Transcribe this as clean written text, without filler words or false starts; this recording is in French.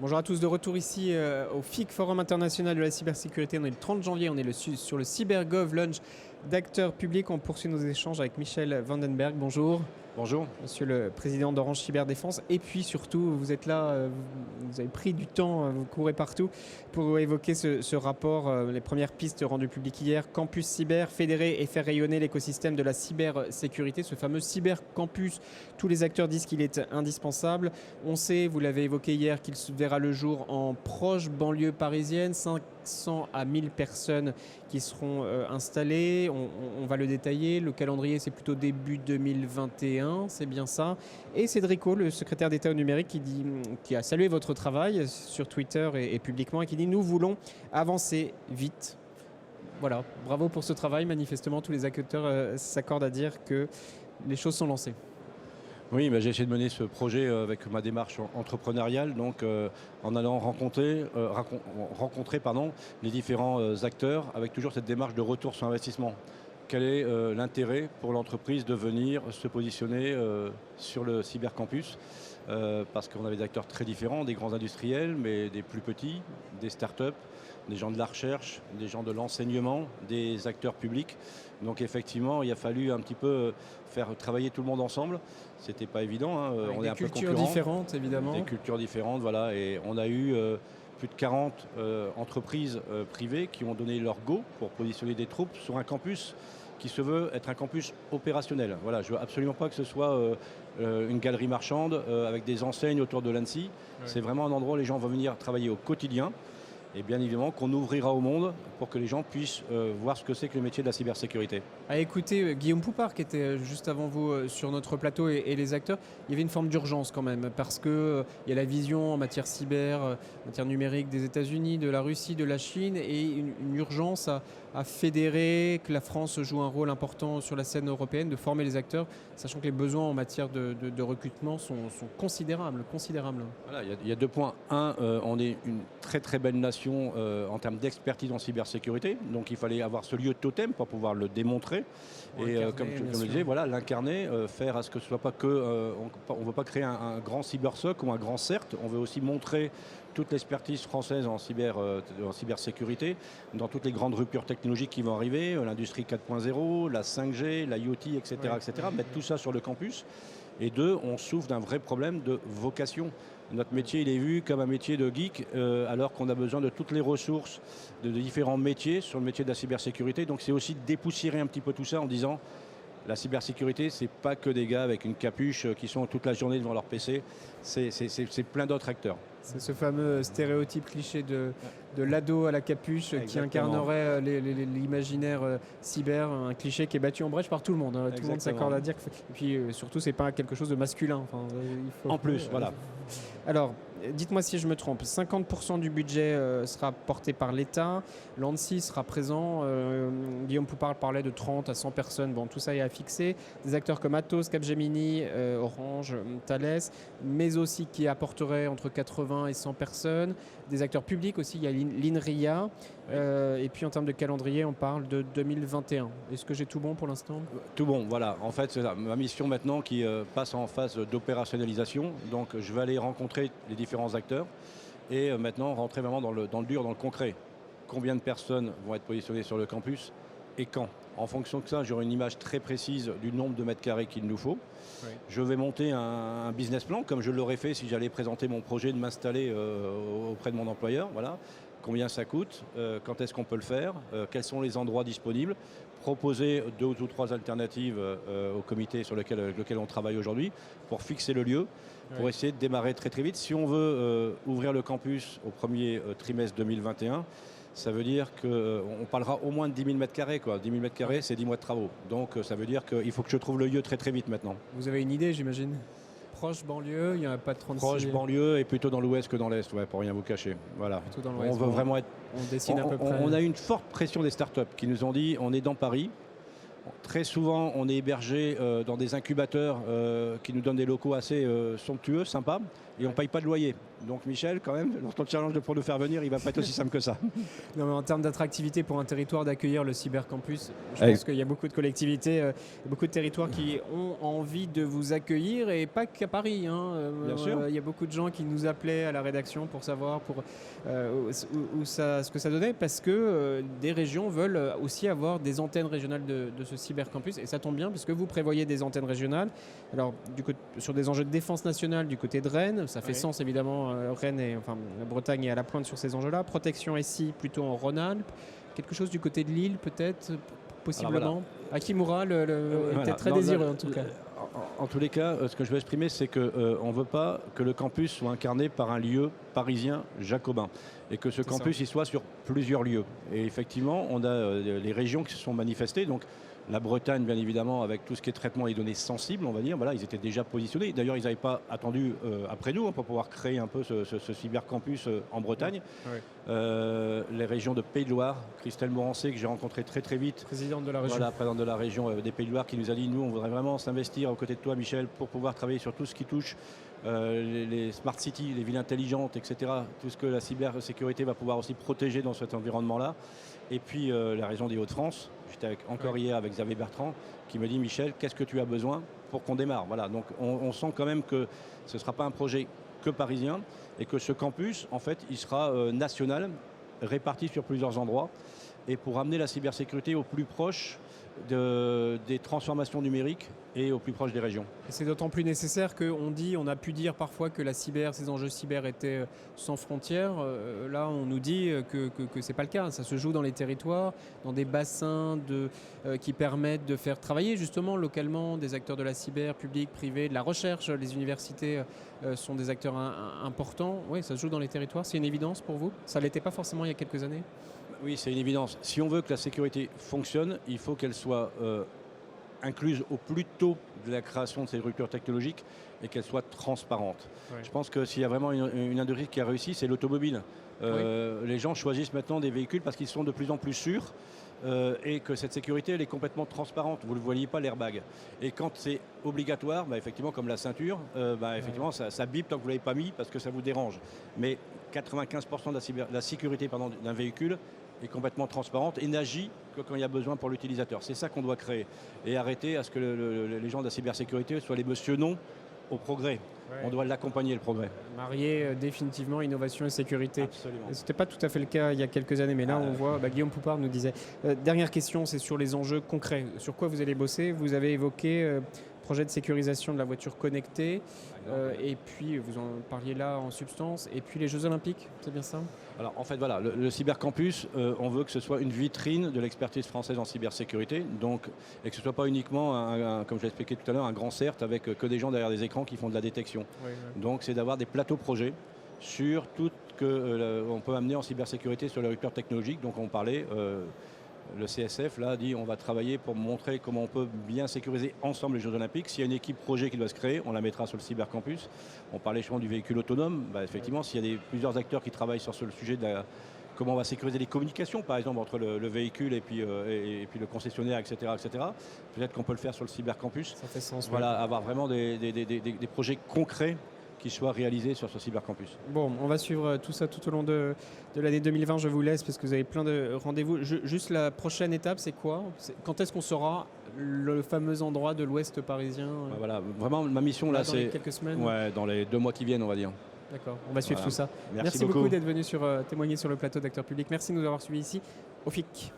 Bonjour à tous, de retour ici au FIC, Forum International de la Cybersécurité. On est le 30 janvier, on est sur le CyberGov Launch d'acteurs publics. On poursuit nos échanges avec Michel Vandenberg. Bonjour. Bonjour. Monsieur le président d'Orange Cyberdéfense. Et puis surtout, vous êtes là, vous avez pris du temps, vous courez partout pour évoquer ce rapport, les premières pistes rendues publiques hier. Campus cyber, fédérer et faire rayonner l'écosystème de la cybersécurité, ce fameux cybercampus. Tous les acteurs disent qu'il est indispensable. On sait, vous l'avez évoqué hier, qu'il verra le jour en proche banlieue parisienne, 500 à 1000 personnes qui seront installées. On va le détailler. Le calendrier, c'est plutôt début 2021. C'est bien ça. Et Cédrico, le secrétaire d'État au numérique, qui a salué votre travail sur Twitter et publiquement, et qui dit « Nous voulons avancer vite ». Voilà, bravo pour ce travail. Manifestement, tous les acteurs s'accordent à dire que les choses sont lancées. Oui, j'ai essayé de mener ce projet avec ma démarche entrepreneuriale, donc en allant rencontrer les différents acteurs, avec toujours cette démarche de retour sur investissement. Quel est l'intérêt pour l'entreprise de venir se positionner sur le cybercampus parce qu'on avait des acteurs très différents, des grands industriels, mais des plus petits, des startups, des gens de la recherche, des gens de l'enseignement, des acteurs publics. Donc effectivement, il a fallu un petit peu faire travailler tout le monde ensemble. C'était pas évident, hein. On est un peu concurrents. Des cultures différentes, évidemment. Des cultures différentes, voilà. Et on a eu plus de 40 entreprises privées qui ont donné leur go pour positionner des troupes sur un campus qui se veut être un campus opérationnel. Voilà, je ne veux absolument pas que ce soit une galerie marchande avec des enseignes autour de l'Annecy. Ouais. C'est vraiment un endroit où les gens vont venir travailler au quotidien. Et bien évidemment qu'on ouvrira au monde pour que les gens puissent voir ce que c'est que le métier de la cybersécurité. À écouter Guillaume Poupard, qui était juste avant vous sur notre plateau, et les acteurs, il y avait une forme d'urgence quand même, parce qu'il y a la vision en matière cyber, en matière numérique des États-Unis, de la Russie, de la Chine, et une urgence à fédérer, que la France joue un rôle important sur la scène européenne, de former les acteurs, sachant que les besoins en matière de recrutement sont considérables. Voilà, il y a 2 points. Un, on est une très très belle nation en termes d'expertise en cybersécurité. Donc il fallait avoir ce lieu totem pour pouvoir le démontrer. Et comme je le disais, voilà, l'incarner, faire à ce que ce soit pas que... on ne veut pas créer un grand cybersoc ou un grand CERT. On veut aussi montrer toute l'expertise française en cybersécurité, dans toutes les grandes ruptures technologiques qui vont arriver, l'industrie 4.0, la 5G, l'IoT, etc., etc. Mettre tout ça sur le campus. Et 2, on souffre d'un vrai problème de vocation. Notre métier, il est vu comme un métier de geek, alors qu'on a besoin de toutes les ressources de différents métiers sur le métier de la cybersécurité. Donc c'est aussi dépoussiérer un petit peu tout ça en disant la cybersécurité, c'est pas que des gars avec une capuche qui sont toute la journée devant leur PC, c'est plein d'autres acteurs. C'est ce fameux stéréotype cliché de l'ado à la capuche. Exactement. Qui incarnerait l'imaginaire cyber, un cliché qui est battu en brèche par tout le monde. Hein. Tout le monde s'accorde à dire que... Et puis surtout, c'est pas quelque chose de masculin. Enfin, en plus, voilà. Alors, dites-moi si je me trompe, 50% du budget sera porté par l'État, l'ANSSI sera présent, Guillaume Poupard parlait de 30 à 100 personnes, bon tout ça est à fixer, des acteurs comme Atos, Capgemini, Orange, Thales, mais aussi qui apporteraient entre 80 et 100 personnes, des acteurs publics aussi, il y a l'INRIA, et puis en termes de calendrier, on parle de 2021. Est-ce que j'ai tout bon pour l'instant ? Tout bon, voilà. En fait, c'est ma mission maintenant qui passe en phase d'opérationnalisation, donc je vais aller rencontrer les différents acteurs et maintenant rentrer vraiment dans le dur, dans le concret. Combien de personnes vont être positionnées sur le campus et quand ? En fonction de ça, j'aurai une image très précise du nombre de mètres carrés qu'il nous faut. Oui. Je vais monter un business plan, comme je l'aurais fait si j'allais présenter mon projet de m'installer auprès de mon employeur. Voilà. Combien ça coûte, quand est-ce qu'on peut le faire, quels sont les endroits disponibles, proposer 2 ou 3 alternatives au comité sur lequel on travaille aujourd'hui pour fixer le lieu, pour essayer de démarrer très très vite. Si on veut ouvrir le campus au premier trimestre 2021, ça veut dire qu'on parlera au moins de 10 000 m². Quoi. 10 000 m², c'est 10 mois de travaux. Donc ça veut dire qu'il faut que je trouve le lieu très très vite maintenant. Vous avez une idée, j'imagine ? Proche banlieue, il n'y a pas de 36... Proche banlieue et plutôt dans l'ouest que dans l'est, ouais, pour rien vous cacher. Voilà. On veut vraiment être... On dessine à peu près... On a eu une forte pression des startups qui nous ont dit on est dans Paris. Très souvent, on est hébergé dans des incubateurs qui nous donnent des locaux assez somptueux, sympas. et on ne paye pas de loyer. Donc Michel, quand même, dans ton challenge pour nous faire venir, il ne va pas être aussi simple que ça. Non, mais en termes d'attractivité pour un territoire d'accueillir le cybercampus, je pense qu'il y a beaucoup de collectivités, beaucoup de territoires qui ont envie de vous accueillir et pas qu'à Paris. Bien sûr. Il y a beaucoup de gens qui nous appelaient à la rédaction pour savoir ce que ça donnait parce que des régions veulent aussi avoir des antennes régionales de ce cybercampus et ça tombe bien puisque vous prévoyez des antennes régionales. Alors, sur des enjeux de défense nationale du côté de Rennes, ça fait sens évidemment. Rennes et la Bretagne est à la pointe sur ces enjeux-là. Protection SI plutôt en Rhône-Alpes. Quelque chose du côté de Lille peut-être, possiblement. Voilà. Akimura était très désireux en tout cas. En tous les cas, ce que je veux exprimer, c'est qu'on ne veut pas que le campus soit incarné par un lieu parisien jacobin et que ce campus il soit sur plusieurs lieux. Et effectivement, on a les régions qui se sont manifestées. Donc, la Bretagne, bien évidemment, avec tout ce qui est traitement des données sensibles, on va dire, voilà, ils étaient déjà positionnés. D'ailleurs, ils n'avaient pas attendu après nous pour pouvoir créer un peu ce cybercampus en Bretagne. Les régions de Pays de Loire, Christelle Morancé, que j'ai rencontré très très vite. Présidente de la région. Voilà, présidente de la région des Pays de Loire, qui nous a dit, nous, on voudrait vraiment s'investir aux côtés de toi, Michel, pour pouvoir travailler sur tout ce qui touche les smart cities, les villes intelligentes, etc. Tout ce que la cybersécurité va pouvoir aussi protéger dans cet environnement-là. Et puis la région des Hauts-de-France. J'étais encore hier avec Xavier Bertrand qui me dit Michel, qu'est-ce que tu as besoin pour qu'on démarre? Voilà, donc on sent quand même que ce ne sera pas un projet que parisien et que ce campus, en fait, il sera national, réparti sur plusieurs endroits et pour amener la cybersécurité au plus proche des transformations numériques et au plus proche des régions. C'est d'autant plus nécessaire on a pu dire parfois que ces enjeux cyber étaient sans frontières. Là, on nous dit que ce n'est pas le cas. Ça se joue dans les territoires, dans des bassins qui permettent de faire travailler justement localement des acteurs de la cyber, publics, privés, de la recherche. Les universités sont des acteurs importants. Oui, ça se joue dans les territoires. C'est une évidence pour vous? Ça ne l'était pas forcément il y a quelques années? Oui, c'est une évidence. Si on veut que la sécurité fonctionne, il faut qu'elle soit incluse au plus tôt de la création de ces ruptures technologiques et qu'elle soit transparente. Ouais. Je pense que s'il y a vraiment une industrie qui a réussi, c'est l'automobile. Les gens choisissent maintenant des véhicules parce qu'ils sont de plus en plus sûrs et que cette sécurité, elle est complètement transparente. Vous ne le voyez pas, l'airbag. Et quand c'est obligatoire, effectivement, comme la ceinture, effectivement, ça bip tant que vous ne l'avez pas mis parce que ça vous dérange. Mais 95% de la sécurité d'un véhicule est complètement transparente et n'agit que quand il y a besoin pour l'utilisateur. C'est ça qu'on doit créer et arrêter à ce que les gens de la cybersécurité soient les monsieur non au progrès. Ouais. On doit l'accompagner, le progrès. Marier définitivement innovation et sécurité. Absolument. Ce n'était pas tout à fait le cas il y a quelques années, mais là on voit, Guillaume Poupard nous disait. Dernière question, c'est sur les enjeux concrets. Sur quoi vous allez bosser? Vous avez évoqué projet de sécurisation de la voiture connectée, et puis vous en parliez là en substance, et puis les Jeux Olympiques, c'est bien ça? Alors en fait voilà, le cybercampus, on veut que ce soit une vitrine de l'expertise française en cybersécurité, donc, et que ce ne soit pas uniquement, comme je l'ai expliqué tout à l'heure, un grand CERT avec que des gens derrière des écrans qui font de la détection. Oui. Donc c'est d'avoir des plateaux projets sur tout ce qu'on peut amener en cybersécurité sur les ruptures technologiques, donc on parlait... Le CSF là dit on va travailler pour montrer comment on peut bien sécuriser ensemble les Jeux Olympiques. S'il y a une équipe projet qui doit se créer, on la mettra sur le cybercampus. On parlait justement du véhicule autonome. Effectivement, s'il y a plusieurs acteurs qui travaillent sur le sujet de comment on va sécuriser les communications, par exemple, entre le véhicule et puis le concessionnaire, etc. Peut-être qu'on peut le faire sur le cybercampus. Ça fait sens. Voilà, avoir vraiment des projets concrets qui soit réalisé sur ce cybercampus. Bon, on va suivre tout ça tout au long de l'année 2020. Je vous laisse parce que vous avez plein de rendez-vous. Juste la prochaine étape, c'est quoi? Quand est-ce qu'on saura le fameux endroit de l'Ouest parisien? Voilà, vraiment ma mission là, c'est quelques semaines. Ouais, dans les 2 mois qui viennent, on va dire. D'accord, on va suivre tout ça. Merci beaucoup d'être venu témoigner sur le plateau d'Acteurs Publics. Merci de nous avoir suivis ici au FIC.